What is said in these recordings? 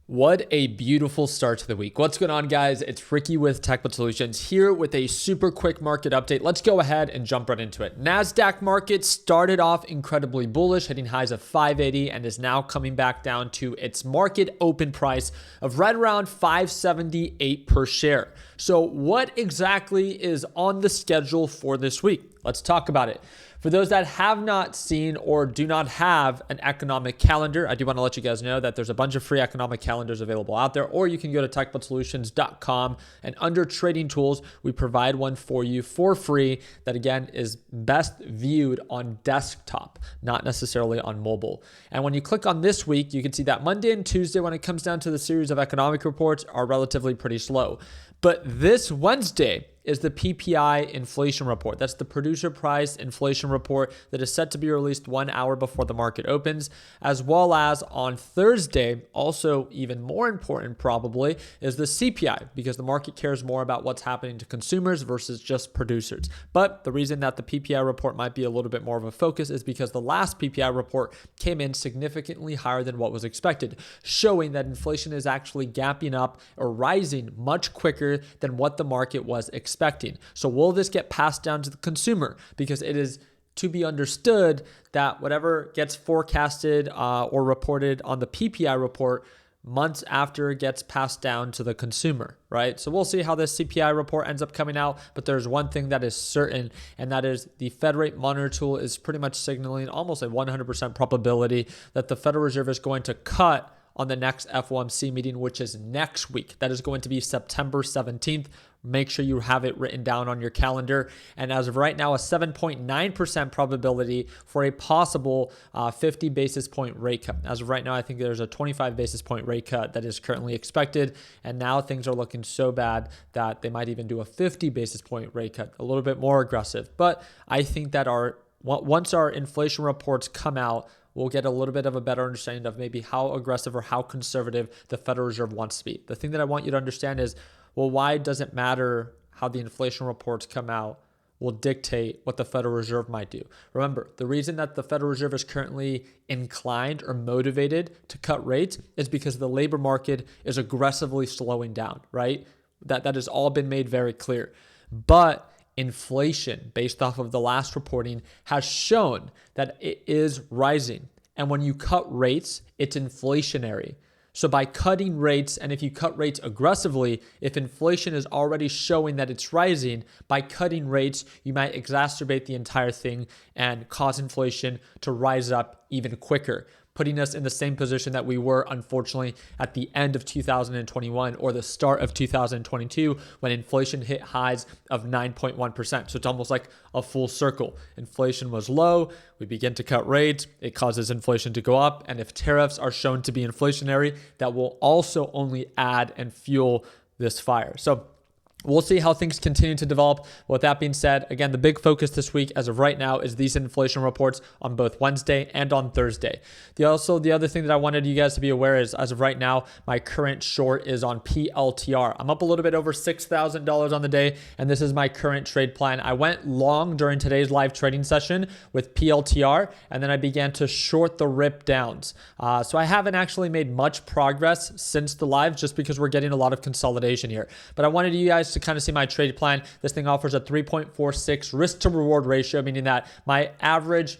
What a beautiful start to the week. What's going on, guys? It's Ricky with TechBud Solutions here with a super quick market update. Let's go ahead and jump right into it. NASDAQ market started off incredibly bullish, hitting highs of 580 and is now coming back down to its market open price of right around 578 per share. So what exactly is on the schedule for this week? Let's talk about it. For those that have not seen or do not have an economic calendar, I do want to let you guys know that there's a bunch of free economic calendars available out there, or you can go to techbudsolutions.com and under trading tools, we provide one for you for free that again is best viewed on desktop, not necessarily on mobile. And when you click on this week, you can see that Monday and Tuesday, when it comes down to the series of economic reports, are relatively pretty slow. But this Wednesday is the PPI inflation report. That's the producer price inflation report that is set to be released 1 hour before the market opens, as well as on Thursday, also even more important probably, is the CPI, because the market cares more about what's happening to consumers versus just producers. But the reason that the PPI report might be a little bit more of a focus is because the last PPI report came in significantly higher than what was expected, showing that inflation is actually gapping up or rising much quicker than what the market was expecting. So will this get passed down to the consumer? Because it is to be understood that whatever gets forecasted or reported on the PPI report months after it gets passed down to the consumer, right? So we'll see how this CPI report ends up coming out, but there's one thing that is certain, and that is the Fed rate monitor tool is pretty much signaling almost a 100% probability that the Federal Reserve is going to cut on the next FOMC meeting, which is next week. That is going to be September 17th. Make sure you have it written down on your calendar. And as of right now, a 7.9% probability for a possible 50 basis point rate cut. As of right now, I think there's a 25 basis point rate cut that is currently expected. And now things are looking so bad that they might even do a 50 basis point rate cut, a little bit more aggressive. But I think that once our inflation reports come out, we'll get a little bit of a better understanding of maybe how aggressive or how conservative the Federal Reserve wants to be. The thing that I want you to understand is, well, why does it matter how the inflation reports come out will dictate what the Federal Reserve might do? Remember, the reason that the Federal Reserve is currently inclined or motivated to cut rates is because the labor market is aggressively slowing down, right? That has all been made very clear. But inflation, based off of the last reporting, has shown that it is rising. And when you cut rates, it's inflationary. So by cutting rates, and if you cut rates aggressively, if inflation is already showing that it's rising, by cutting rates, you might exacerbate the entire thing and cause inflation to rise up even quicker, putting us in the same position that we were, unfortunately, at the end of 2021 or the start of 2022 when inflation hit highs of 9.1%. So it's almost like a full circle. Inflation was low, we begin to cut rates, it causes inflation to go up, and if tariffs are shown to be inflationary, that will also only add and fuel this fire. So we'll see how things continue to develop. With that being said, again, the big focus this week as of right now is these inflation reports on both Wednesday and on Thursday. The other thing that I wanted you guys to be aware is, as of right now, my current short is on PLTR. I'm up a little bit over $6,000 on the day, and this is my current trade plan. I went long during today's live trading session with PLTR, and then I began to short the rip downs. So I haven't actually made much progress since the live, just because we're getting a lot of consolidation here. But I wanted you guys to kind of see my trade plan. This thing offers a 3.46 risk to reward ratio, meaning that my average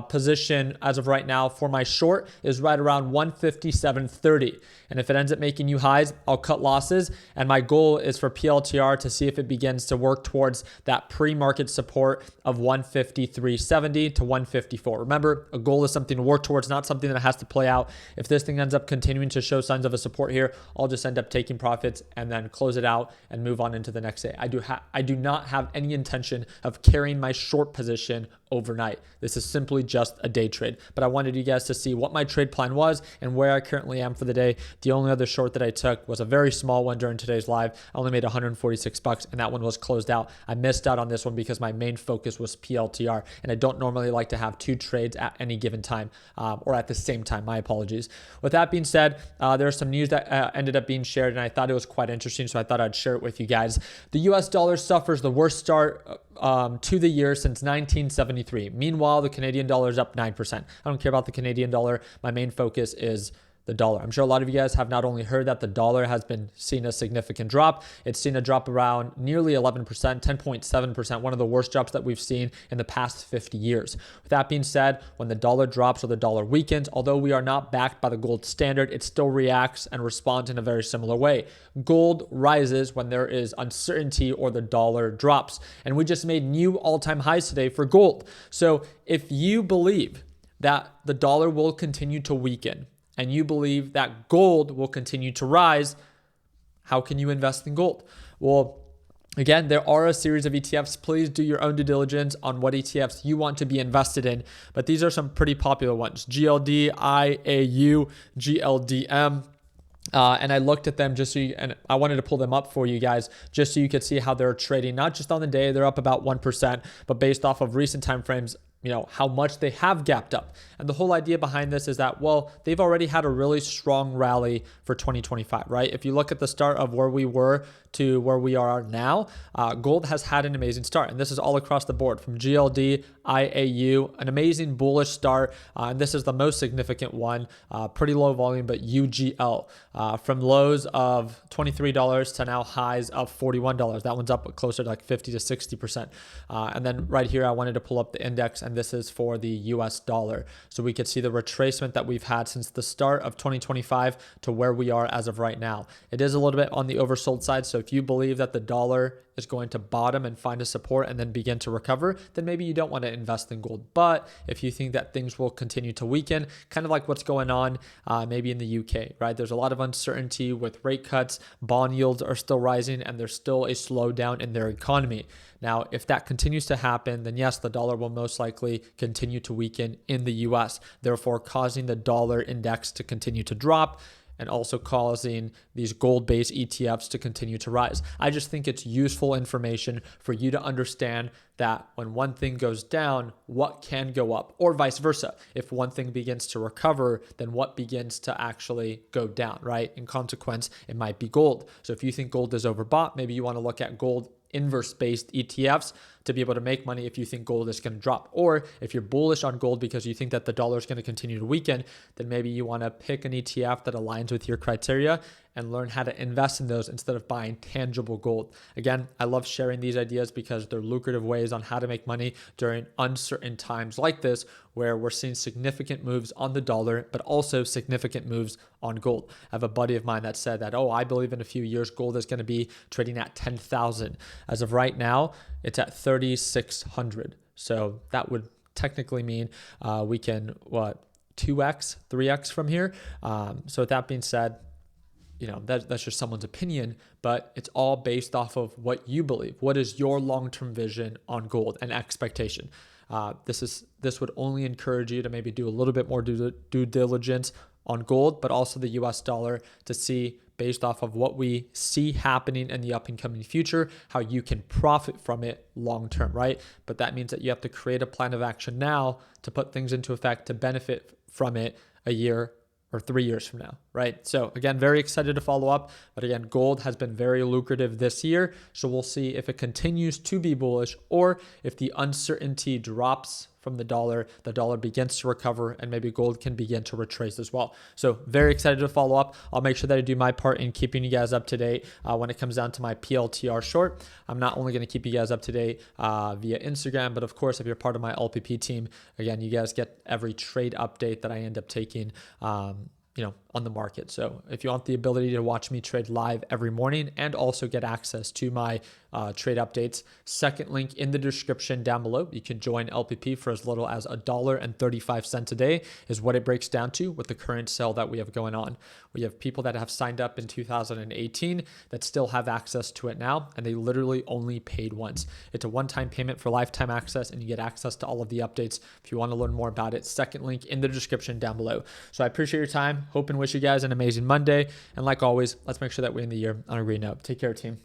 position as of right now for my short is right around 157.30. And if it ends up making new highs, I'll cut losses. And my goal is for PLTR to see if it begins to work towards that pre-market support of 153.70 to 154. Remember, a goal is something to work towards, not something that has to play out. If this thing ends up continuing to show signs of a support here, I'll just end up taking profits and then close it out and move on into the next day. I do not have any intention of carrying my short position overnight. This is simply just a day trade, but I wanted you guys to see what my trade plan was and where I currently am for the day. The only other short that I took was a very small one during today's live. I only made $146 and that one was closed out. I missed out on this one because my main focus was PLTR, and I don't normally like to have two trades at any given time or at the same time. My apologies. With that being said, there's some news that ended up being shared, and I thought it was quite interesting, so I thought I'd share it with you guys. The US dollar suffers the worst start to the year since 1973. Meanwhile, the Canadian dollar is up 9%. I don't care about the Canadian dollar. My main focus is the dollar. I'm sure a lot of you guys have not only heard that the dollar has been seeing a significant drop, it's seen a drop around nearly 11%, 10.7%, one of the worst drops that we've seen in the past 50 years. With that being said, when the dollar drops or the dollar weakens, although we are not backed by the gold standard, it still reacts and responds in a very similar way. Gold rises when there is uncertainty or the dollar drops. And we just made new all-time highs today for gold. So if you believe that the dollar will continue to weaken, and you believe that gold will continue to rise, how can you invest in gold? Well, again, there are a series of ETFs. Please do your own due diligence on what ETFs you want to be invested in. But these are some pretty popular ones: GLD, IAU, GLDM. And I looked at them and I wanted to pull them up for you guys just so you could see how they're trading, not just on the day, they're up about 1%, but based off of recent timeframes, how much they have gapped up. And the whole idea behind this is that, well, they've already had a really strong rally for 2025, right? If you look at the start of where we were to where we are now, gold has had an amazing start. And this is all across the board from GLD, IAU, an amazing bullish start. And this is the most significant one, pretty low volume, but UGL, from lows of $23 to now highs of $41. That one's up closer to like 50 to 60%. And then right here, I wanted to pull up the index, and this is for the US dollar. So we could see the retracement that we've had since the start of 2025 to where we are as of right now. It is a little bit on the oversold side. So if you believe that the dollar is going to bottom and find a support and then begin to recover, then maybe you don't want to invest in gold. But if you think that things will continue to weaken, kind of like what's going on maybe in the UK, right? There's a lot of uncertainty with rate cuts, bond yields are still rising, and there's still a slowdown in their economy. Now, if that continues to happen, then yes, the dollar will most likely continue to weaken in the US, therefore causing the dollar index to continue to drop, and also causing these gold-based ETFs to continue to rise. I just think it's useful information for you to understand that when one thing goes down, what can go up, or vice versa. If one thing begins to recover, then what begins to actually go down, right? In consequence, it might be gold. So if you think gold is overbought, maybe you want to look at gold inverse-based ETFs to be able to make money if you think gold is going to drop. Or if you're bullish on gold because you think that the dollar is going to continue to weaken, then maybe you want to pick an ETF that aligns with your criteria and learn how to invest in those instead of buying tangible gold. Again, I love sharing these ideas because they're lucrative ways on how to make money during uncertain times like this, where we're seeing significant moves on the dollar, but also significant moves on gold. I have a buddy of mine that said that, I believe in a few years, gold is going to be trading at 10,000. As of right now, it's at 3,600. So that would technically mean we can, 2x, 3x from here. So with that being said, that's just someone's opinion, but it's all based off of what you believe. What is your long-term vision on gold and expectation? This would only encourage you to maybe do a little bit more due diligence on gold, but also the US dollar, to see, based off of what we see happening in the up and coming future, how you can profit from it long term, right? But that means that you have to create a plan of action now to put things into effect to benefit from it a year or 3 years from now, right? So again, very excited to follow up. But again, gold has been very lucrative this year. So we'll see if it continues to be bullish, or if the uncertainty drops from the dollar begins to recover, and maybe gold can begin to retrace as well. So very excited to follow up. I'll make sure that I do my part in keeping you guys up to date when it comes down to my PLTR short. I'm not only going to keep you guys up to date via Instagram, but of course, if you're part of my LPP team, again, you guys get every trade update that I end up taking on the market. So if you want the ability to watch me trade live every morning and also get access to my trade updates, second link in the description down below. You can join LPP for as little as $1.35 a day is what it breaks down to with the current sale that we have going on. We have people that have signed up in 2018 that still have access to it now, and they literally only paid once. It's a one-time payment for lifetime access, and you get access to all of the updates. If you want to learn more about it, second link in the description down below. So I appreciate your time. Hope and wish you guys an amazing Monday. And like always, let's make sure that we end the year on a green note. Take care, team.